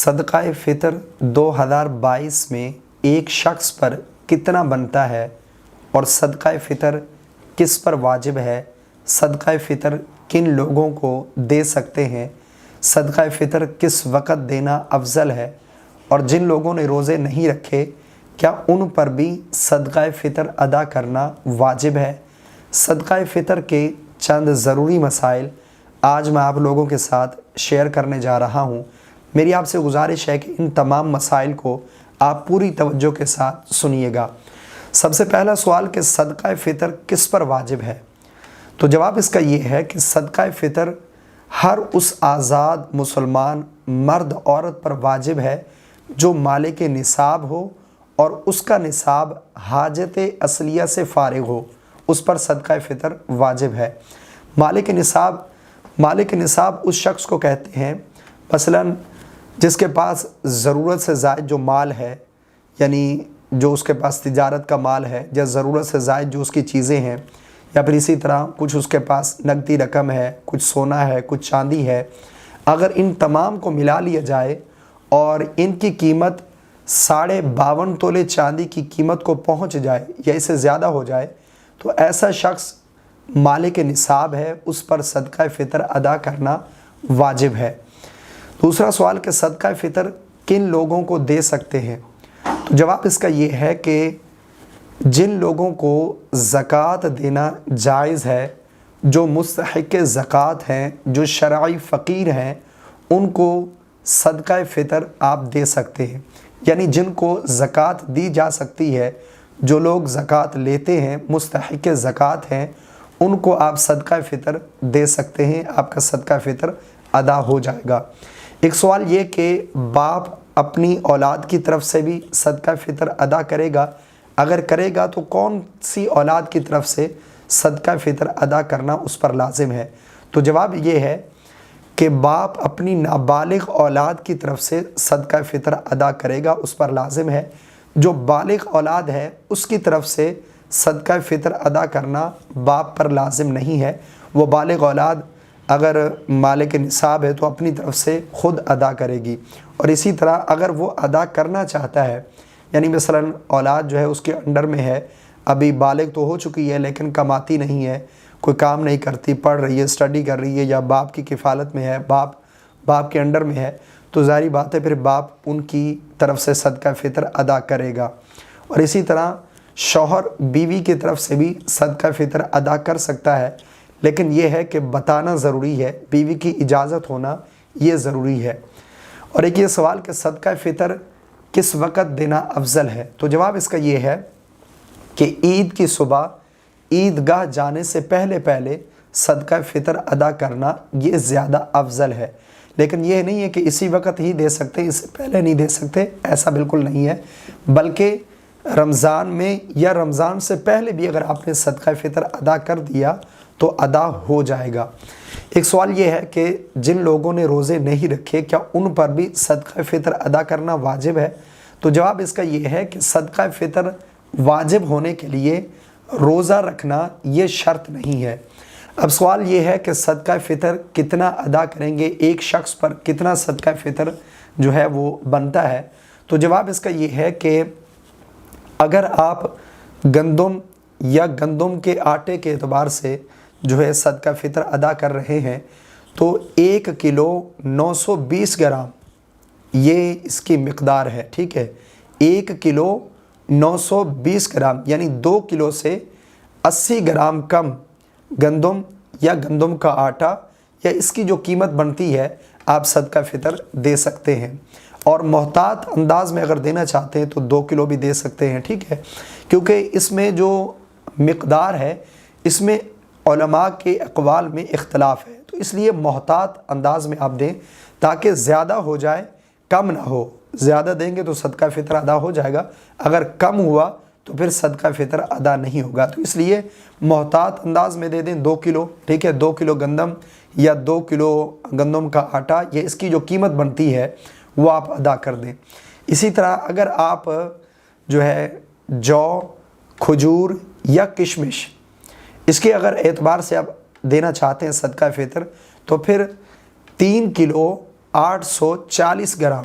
صدقہ فطر 2022 میں ایک شخص پر کتنا بنتا ہے اور صدقہ فطر کس پر واجب ہے؟ صدقہ فطر کن لوگوں کو دے سکتے ہیں؟ صدقہ فطر کس وقت دینا افضل ہے؟ اور جن لوگوں نے روزے نہیں رکھے کیا ان پر بھی صدقہ فطر ادا کرنا واجب ہے؟ صدقہ فطر کے چند ضروری مسائل آج میں آپ لوگوں کے ساتھ شیئر کرنے جا رہا ہوں۔ میری آپ سے گزارش ہے کہ ان تمام مسائل کو آپ پوری توجہ کے ساتھ سنیے گا۔ سب سے پہلا سوال کہ صدقہ فطر کس پر واجب ہے؟ تو جواب اس کا یہ ہے کہ صدقہ فطر ہر اس آزاد مسلمان مرد عورت پر واجب ہے جو مالک نصاب ہو اور اس کا نصاب حاجت اصلیہ سے فارغ ہو، اس پر صدقہ فطر واجب ہے۔ مالک نصاب اس شخص کو کہتے ہیں مثلاً جس کے پاس ضرورت سے زائد جو مال ہے، یعنی جو اس کے پاس تجارت کا مال ہے یا ضرورت سے زائد جو اس کی چیزیں ہیں، یا پھر اسی طرح کچھ اس کے پاس نقدی رقم ہے، کچھ سونا ہے، کچھ چاندی ہے، اگر ان تمام کو ملا لیا جائے اور ان کی قیمت 52.5 تولے چاندی کی قیمت کو پہنچ جائے یا اس سے زیادہ ہو جائے تو ایسا شخص مالک نصاب ہے، اس پر صدقہ فطر ادا کرنا واجب ہے۔ دوسرا سوال کہ صدقہ فطر کن لوگوں کو دے سکتے ہیں؟ تو جواب اس کا یہ ہے کہ جن لوگوں کو زکوٰۃ دینا جائز ہے، جو مستحق زکوٰۃ ہیں، جو شرعی فقیر ہیں، ان کو صدقہ فطر آپ دے سکتے ہیں۔ یعنی جن کو زکوٰۃ دی جا سکتی ہے، جو لوگ زکوٰۃ لیتے ہیں، مستحق زکوٰۃ ہیں، ان کو آپ صدقہ فطر دے سکتے ہیں، آپ کا صدقہ فطر ادا ہو جائے گا۔ ایک سوال یہ کہ باپ اپنی اولاد کی طرف سے بھی صدقہ فطر ادا کرے گا؟ اگر کرے گا تو کون سی اولاد کی طرف سے صدقہ فطر ادا کرنا اس پر لازم ہے؟ تو جواب یہ ہے کہ باپ اپنی نابالغ اولاد کی طرف سے صدقہ فطر ادا کرے گا، اس پر لازم ہے۔ جو بالغ اولاد ہے اس کی طرف سے صدقہ فطر ادا کرنا باپ پر لازم نہیں ہے۔ وہ بالغ اولاد اگر مالک نصاب ہے تو اپنی طرف سے خود ادا کرے گی، اور اسی طرح اگر وہ ادا کرنا چاہتا ہے، یعنی مثلاً اولاد جو ہے اس کے انڈر میں ہے، ابھی بالغ تو ہو چکی ہے لیکن کماتی نہیں ہے، کوئی کام نہیں کرتی، پڑھ رہی ہے، اسٹڈی کر رہی ہے، یا باپ کی کفالت میں ہے، باپ کے انڈر میں ہے، تو ظاہری بات ہے پھر باپ ان کی طرف سے صدقہ فطر ادا کرے گا۔ اور اسی طرح شوہر بیوی کی طرف سے بھی صدقہ فطر ادا کر سکتا ہے، لیکن یہ ہے کہ بتانا ضروری ہے، بیوی کی اجازت ہونا یہ ضروری ہے۔ اور ایک یہ سوال کہ صدقہ فطر کس وقت دینا افضل ہے؟ تو جواب اس کا یہ ہے کہ عید کی صبح عیدگاہ جانے سے پہلے صدقہ فطر ادا کرنا یہ زیادہ افضل ہے، لیکن یہ نہیں ہے کہ اسی وقت ہی دے سکتے، اس سے پہلے نہیں دے سکتے، ایسا بالکل نہیں ہے، بلکہ رمضان میں یا رمضان سے پہلے بھی اگر آپ نے صدقہ فطر ادا کر دیا تو ادا ہو جائے گا۔ ایک سوال یہ ہے کہ جن لوگوں نے روزے نہیں رکھے کیا ان پر بھی صدقہ فطر ادا کرنا واجب ہے؟ تو جواب اس کا یہ ہے کہ صدقہ فطر واجب ہونے کے لیے روزہ رکھنا یہ شرط نہیں ہے۔ اب سوال یہ ہے کہ صدقہ فطر کتنا ادا کریں گے، ایک شخص پر کتنا صدقہ فطر جو ہے وہ بنتا ہے؟ تو جواب اس کا یہ ہے کہ اگر آپ گندم یا گندم کے آٹے کے اعتبار سے جو ہے صدقہ فطر ادا کر رہے ہیں تو 1 کلو 920 گرام یہ اس کی مقدار ہے، ٹھیک ہے؟ 1 کلو 920 گرام یعنی 2 کلو سے 80 گرام کم گندم یا گندم کا آٹا یا اس کی جو قیمت بنتی ہے آپ صدقہ فطر دے سکتے ہیں، اور محتاط انداز میں اگر دینا چاہتے ہیں تو 2 کلو بھی دے سکتے ہیں، ٹھیک ہے؟ کیونکہ اس میں جو مقدار ہے اس میں علماء کے اقوال میں اختلاف ہے، تو اس لیے محتاط انداز میں آپ دیں تاکہ زیادہ ہو جائے کم نہ ہو۔ زیادہ دیں گے تو صدقہ فطر ادا ہو جائے گا، اگر کم ہوا تو پھر صدقہ فطر ادا نہیں ہوگا، تو اس لیے محتاط انداز میں دے دیں 2 کلو، ٹھیک ہے؟ 2 کلو گندم یا 2 کلو گندم کا آٹا، یہ اس کی جو قیمت بنتی ہے وہ آپ ادا کر دیں۔ اسی طرح اگر آپ جو ہے جو، کھجور یا کشمش اس کے اگر اعتبار سے آپ دینا چاہتے ہیں صدقہ فطر تو پھر 3 کلو 840 گرام